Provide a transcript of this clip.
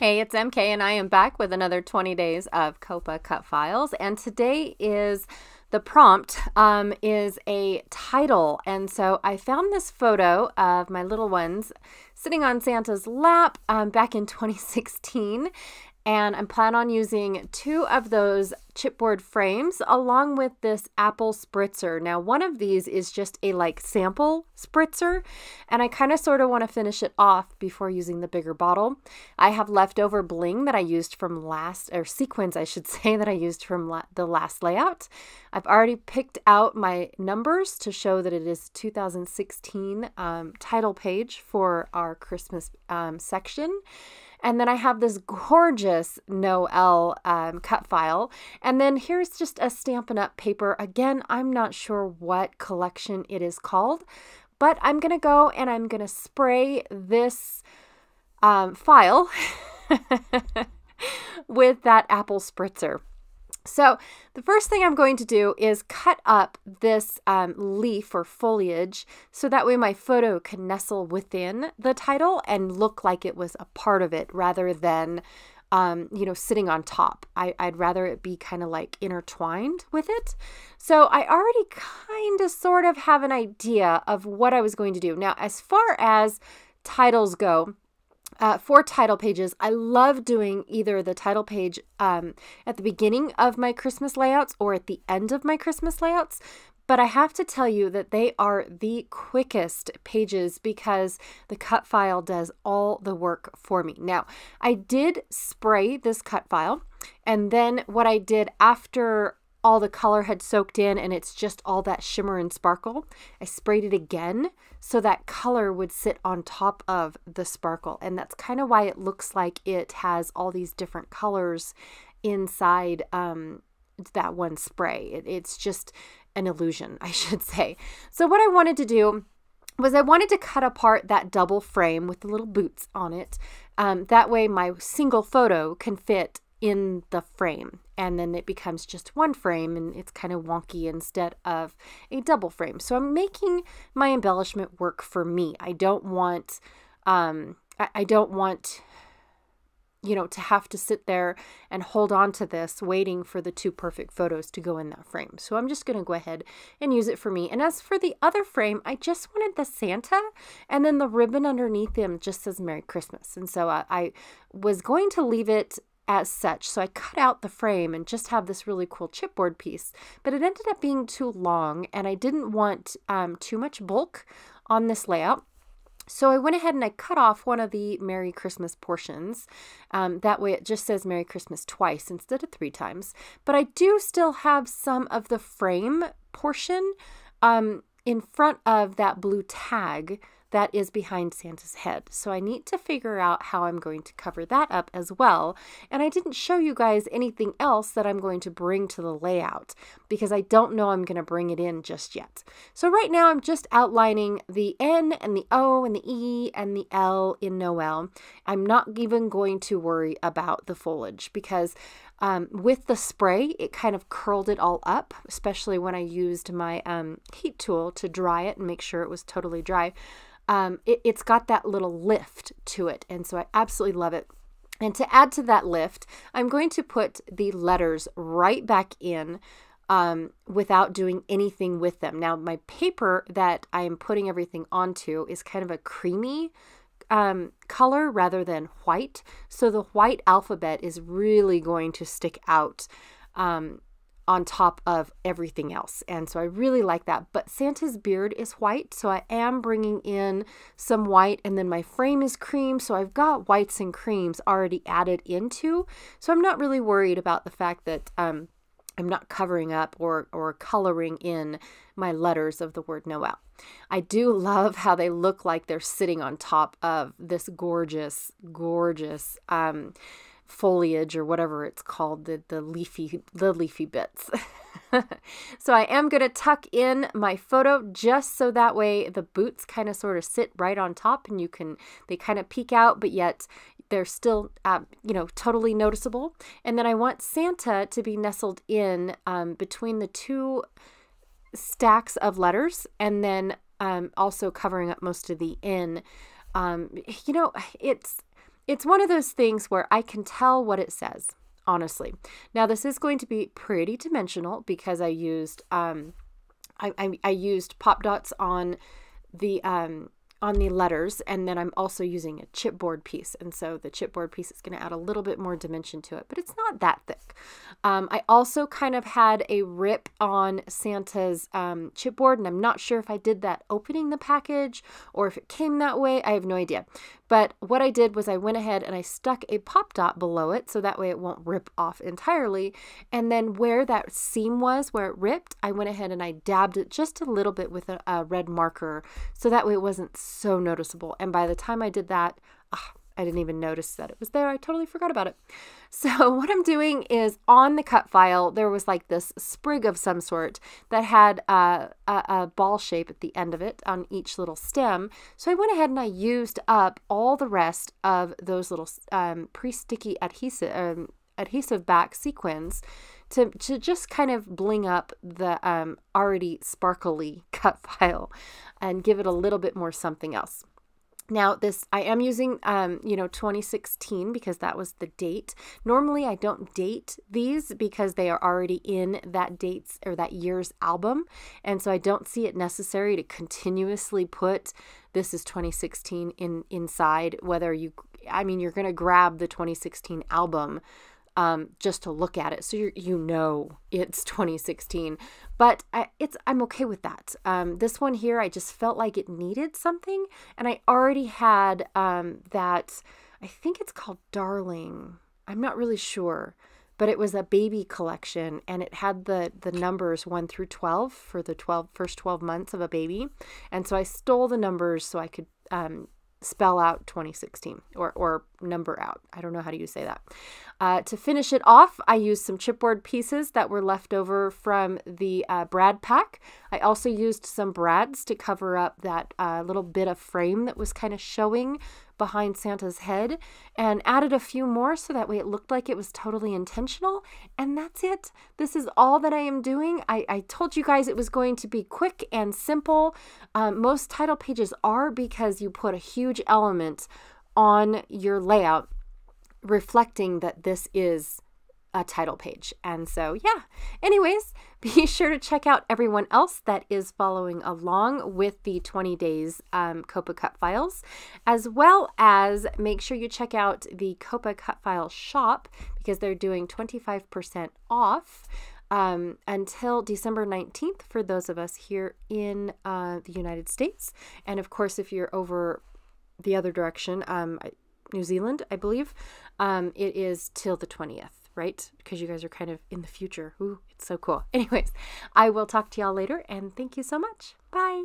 Hey, it's MK and I am back with another 20 days of COPA cut files, and today is the prompt is a title. And so I found this photo of my little ones sitting on Santa's lap back in 2016. And I'm planning on using 2 of those chipboard frames along with this apple spritzer. Now, one of these is just a sample spritzer, and I kind of sort of want to finish it off before using the bigger bottle. I have leftover bling that I used from sequins, I should say, that I used from the last layout. I've already picked out my numbers to show that it is 2016 title page for our Christmas section. And then I have this gorgeous NOEL cut file. And then here's just a Stampin' Up! Paper. Again, I'm not sure what collection it is called, but I'm going to go and I'm going to spray this file with that apple spritzer. So the first thing I'm going to do is cut up this leaf or foliage so that way my photo can nestle within the title and look like it was a part of it rather than, sitting on top. I'd rather it be kind of like intertwined with it. So I already kind of sort of have an idea of what I was going to do. Now, as far as titles go, for title pages, I love doing either the title page at the beginning of my Christmas layouts or at the end of my Christmas layouts. But I have to tell you that they are the quickest pages because the cut file does all the work for me. Now, I did spray this cut file, and then what I did after all the color had soaked in and it's just all that shimmer and sparkle, I sprayed it again so that color would sit on top of the sparkle. And that's kind of why it looks like it has all these different colors inside that one spray. It's just an illusion, I should say. So what I wanted to do was I wanted to cut apart that double frame with the little boots on it. That way my single photo can fit in the frame, and then it becomes just one frame and it's kind of wonky instead of a double frame. So I'm making my embellishment work for me. I don't want to have to sit there and hold on to this waiting for the 2 perfect photos to go in that frame. So I'm just going to go ahead and use it for me. And as for the other frame, I just wanted the Santa, and then the ribbon underneath him just says Merry Christmas. And so I was going to leave it as such. So I cut out the frame and just have this really cool chipboard piece, but it ended up being too long and I didn't want too much bulk on this layout. So I went ahead and I cut off one of the Merry Christmas portions. That way it just says Merry Christmas twice instead of 3 times. But I do still have some of the frame portion in front of that blue tag that is behind Santa's head. So I need to figure out how I'm going to cover that up as well. And I didn't show you guys anything else that I'm going to bring to the layout because I don't know I'm going to bring it in just yet. So right now I'm just outlining the N and the O and the E and the L in NOEL. I'm not even going to worry about the foliage because with the spray, it kind of curled it all up, especially when I used my heat tool to dry it and make sure it was totally dry. It's got that little lift to it, and so I absolutely love it. And to add to that lift, I'm going to put the letters right back in without doing anything with them. Now, my paper that I am putting everything onto is kind of a creamy color rather than white, so the white alphabet is really going to stick out on top of everything else. And so I really like that. But Santa's beard is white, so I am bringing in some white, and then my frame is cream, so I've got whites and creams already added into. So I'm not really worried about the fact that I'm not covering up or coloring in my letters of the word NOEL. I do love how they look like they're sitting on top of this gorgeous, gorgeous foliage or whatever it's called, the leafy bits. So I am going to tuck in my photo just so that way the boots kind of sort of sit right on top and they kind of peek out, but yet they're still, totally noticeable. And then I want Santa to be nestled in between the 2 stacks of letters, and then also covering up most of the N. it's one of those things where I can tell what it says, honestly. Now, this is going to be pretty dimensional because I used I used pop dots on the letters, and then I'm also using a chipboard piece, and so the chipboard piece is going to add a little bit more dimension to it, but it's not that thick. I also kind of had a rip on Santa's chipboard, and I'm not sure if I did that opening the package or if it came that way. I have no idea. But what I did was I went ahead and I stuck a pop dot below it so that way it won't rip off entirely. And then where that seam was, where it ripped, I went ahead and I dabbed it just a little bit with a red marker so that way it wasn't so noticeable. And by the time I did that, I didn't even notice that it was there. I totally forgot about it. So what I'm doing is on the cut file, there was like this sprig of some sort that had a ball shape at the end of it on each little stem. So I went ahead and I used up all the rest of those little pre-sticky adhesive back sequins to just kind of bling up the already sparkly cut file and give it a little bit more something else. Now this, I am using, 2016 because that was the date. Normally I don't date these because they are already in that date's or that year's album. And so I don't see it necessary to continuously put this is 2016 inside, whether you're going to grab the 2016 album just to look at it. So it's 2016, but I'm okay with that. This one here, I just felt like it needed something. And I already had, that, I think it's called Darling. I'm not really sure, but it was a baby collection and it had the numbers 1 through 12 for the first 12 months of a baby. And so I stole the numbers so I could, spell out 2016 or number out. I don't know how do you say that. To finish it off, I used some chipboard pieces that were left over from the brad pack. I also used some brads to cover up that little bit of frame that was kind of showing behind Santa's head, and added a few more so that way it looked like it was totally intentional. And that's it. This is all that I am doing. I told you guys it was going to be quick and simple. Most title pages are because you put a huge element on your layout reflecting that this is a title page. And so, yeah. Anyways, be sure to check out everyone else that is following along with the 20 days COAPA cut files, as well as make sure you check out the COAPA cut file shop because they're doing 25% off until December 19th for those of us here in the United States. And of course, if you're over the other direction, New Zealand, I believe, it is till the 20th. Right? Because you guys are kind of in the future. Ooh, it's so cool. Anyways, I will talk to y'all later and thank you so much. Bye.